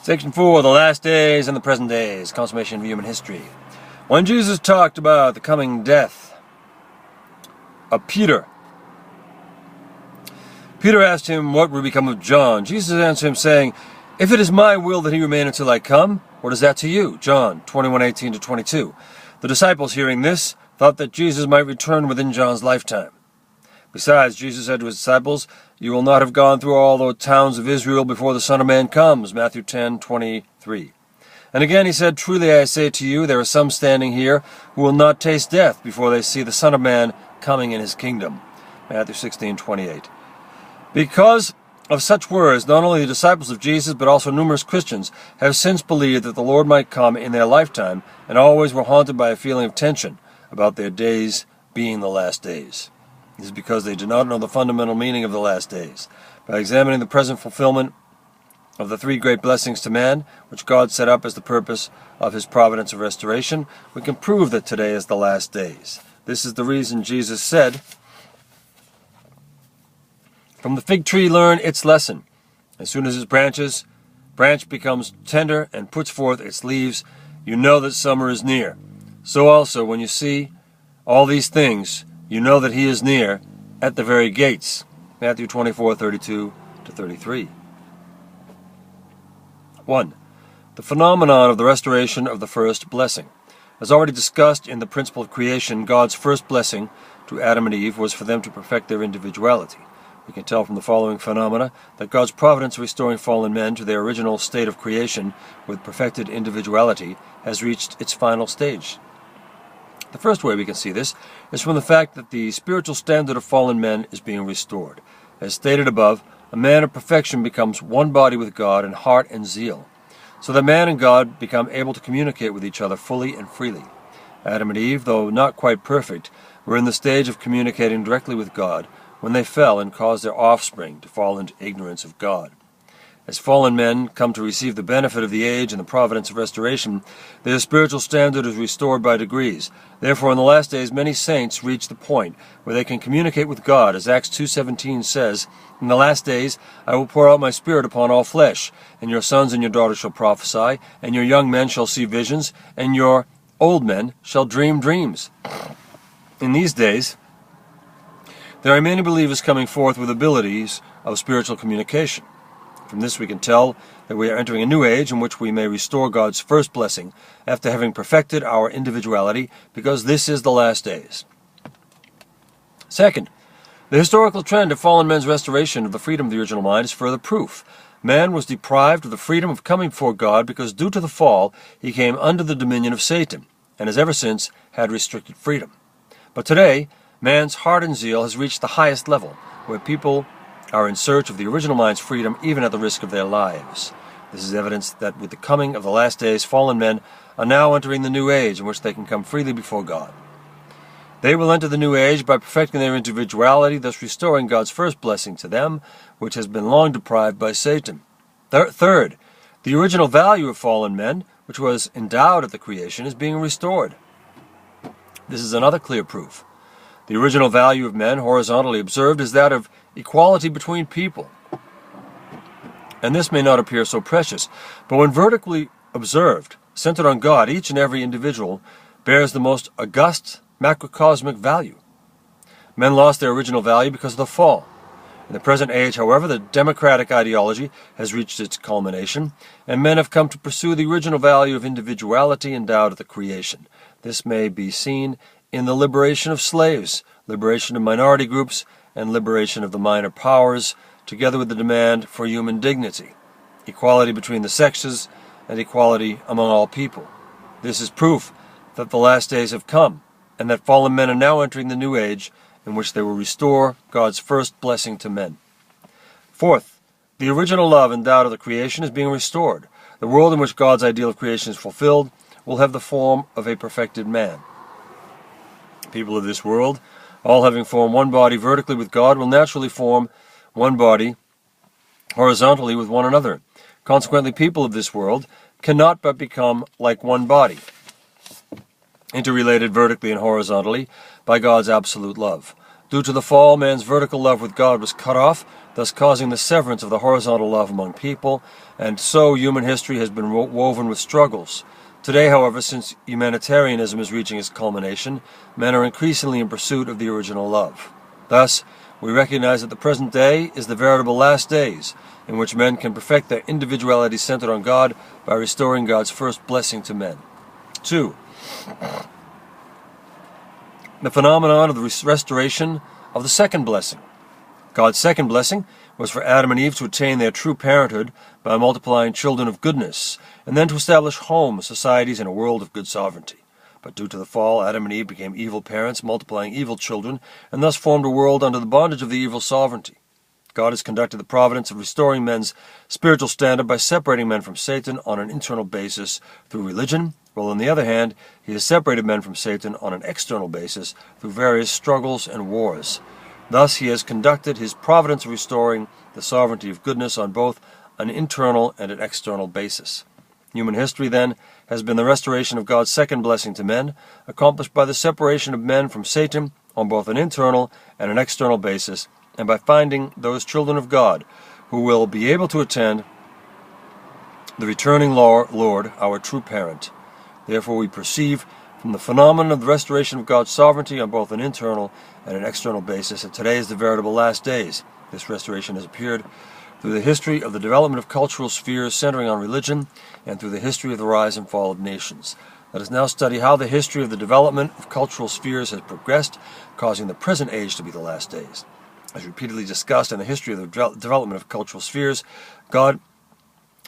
Section 4, the last days and the present days, consummation of human history. When Jesus talked about the coming death of Peter asked him what would become of John. Jesus answered him, saying, "If it is my will that he remain until I come, what is that to you?" John 21:18-22. The disciples, hearing this, thought that Jesus might return within John's lifetime. Besides, Jesus said to his disciples, "You will not have gone through all the towns of Israel before the Son of Man comes." Matthew 10:23. And again he said, "Truly I say to you, there are some standing here who will not taste death before they see the Son of Man coming in his kingdom." Matthew 16:28. Because of such words, not only the disciples of Jesus, but also numerous Christians have since believed that the Lord might come in their lifetime, and always were haunted by a feeling of tension about their days being the last days. This is because they do not know the fundamental meaning of the last days. By examining the present fulfillment of the three great blessings to man, which God set up as the purpose of his providence of restoration, we can prove that today is the last days. This is the reason Jesus said, "From the fig tree learn its lesson. As soon as its branch becomes tender and puts forth its leaves, you know that summer is near. So also, when you see all these things, you know that he is near, at the very gates." Matthew 24:32-33. 1. The phenomenon of the restoration of the first blessing. As already discussed in the principle of creation, God's first blessing to Adam and Eve was for them to perfect their individuality. We can tell from the following phenomena that God's providence restoring fallen men to their original state of creation with perfected individuality has reached its final stage. The first way we can see this is from the fact that the spiritual standard of fallen men is being restored. As stated above, a man of perfection becomes one body with God in heart and zeal, so that man and God become able to communicate with each other fully and freely. Adam and Eve, though not quite perfect, were in the stage of communicating directly with God when they fell and caused their offspring to fall into ignorance of God. As fallen men come to receive the benefit of the age and the providence of restoration, their spiritual standard is restored by degrees. Therefore, in the last days, many saints reach the point where they can communicate with God, as Acts 2:17 says, "In the last days I will pour out my Spirit upon all flesh, and your sons and your daughters shall prophesy, and your young men shall see visions, and your old men shall dream dreams." In these days, there are many believers coming forth with abilities of spiritual communication. From this we can tell that we are entering a new age in which we may restore God's first blessing after having perfected our individuality, because this is the last days. Second, the historical trend of fallen men's restoration of the freedom of the original mind is further proof. Man was deprived of the freedom of coming before God because due to the fall he came under the dominion of Satan, and has ever since had restricted freedom. But today, man's heart and zeal has reached the highest level, where people are in search of the original mind's freedom even at the risk of their lives. This is evidence that with the coming of the last days, fallen men are now entering the new age in which they can come freely before God. They will enter the new age by perfecting their individuality, thus restoring God's first blessing to them, which has been long deprived by Satan. Third, the original value of fallen men, which was endowed at the creation, is being restored. This is another clear proof. The original value of men, horizontally observed, is that of equality between people. And this may not appear so precious, but when vertically observed, centered on God, each and every individual bears the most august macrocosmic value. Men lost their original value because of the fall. In the present age, however, the democratic ideology has reached its culmination, and men have come to pursue the original value of individuality endowed at the creation. This may be seen in the liberation of slaves, liberation of minority groups, and liberation of the minor powers, together with the demand for human dignity, equality between the sexes, and equality among all people. This is proof that the last days have come, and that fallen men are now entering the new age in which they will restore God's first blessing to men. Fourth, the original love endowed of the creation is being restored. The world in which God's ideal of creation is fulfilled will have the form of a perfected man. People of this world, all having formed one body vertically with God, will naturally form one body horizontally with one another. Consequently, people of this world cannot but become like one body, interrelated vertically and horizontally by God's absolute love. Due to the fall, man's vertical love with God was cut off, thus causing the severance of the horizontal love among people, and so human history has been woven with struggles. Today, however, since humanitarianism is reaching its culmination, men are increasingly in pursuit of the original love. Thus, we recognize that the present day is the veritable last days, in which men can perfect their individuality centered on God by restoring God's first blessing to men. 2. The phenomenon of the restoration of the second blessing. God's second blessing was for Adam and Eve to attain their true parenthood by multiplying children of goodness, and then to establish homes, societies, and a world of good sovereignty. But due to the fall, Adam and Eve became evil parents, multiplying evil children, and thus formed a world under the bondage of the evil sovereignty. God has conducted the providence of restoring men's spiritual standard by separating men from Satan on an internal basis through religion, while on the other hand, he has separated men from Satan on an external basis through various struggles and wars. Thus he has conducted his providence of restoring the sovereignty of goodness on both an internal and an external basis. Human history, then, has been the restoration of God's second blessing to men, accomplished by the separation of men from Satan on both an internal and an external basis, and by finding those children of God who will be able to attend the returning Lord, our true parent. Therefore we perceive from the phenomenon of the restoration of God's sovereignty on both an internal and an external basis that today is the veritable last days. This restoration has appeared through the history of the development of cultural spheres centering on religion, and through the history of the rise and fall of nations. Let us now study how the history of the development of cultural spheres has progressed, causing the present age to be the last days. As repeatedly discussed in the history of the development of cultural spheres, God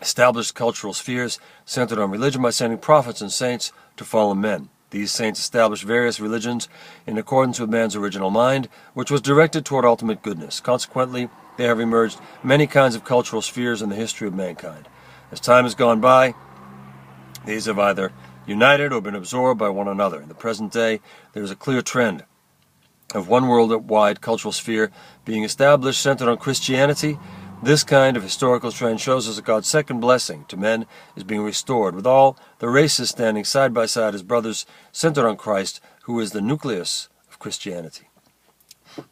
established cultural spheres centered on religion by sending prophets and saints to fallen men. These saints established various religions in accordance with man's original mind, which was directed toward ultimate goodness. Consequently, there have emerged many kinds of cultural spheres in the history of mankind. As time has gone by, these have either united or been absorbed by one another. In the present day, there is a clear trend of one worldwide cultural sphere being established centered on Christianity. This kind of historical trend shows us that God's second blessing to men is being restored, with all the races standing side by side as brothers centered on Christ, who is the nucleus of Christianity.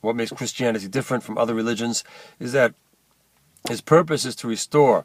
What makes Christianity different from other religions is that his purpose is to restore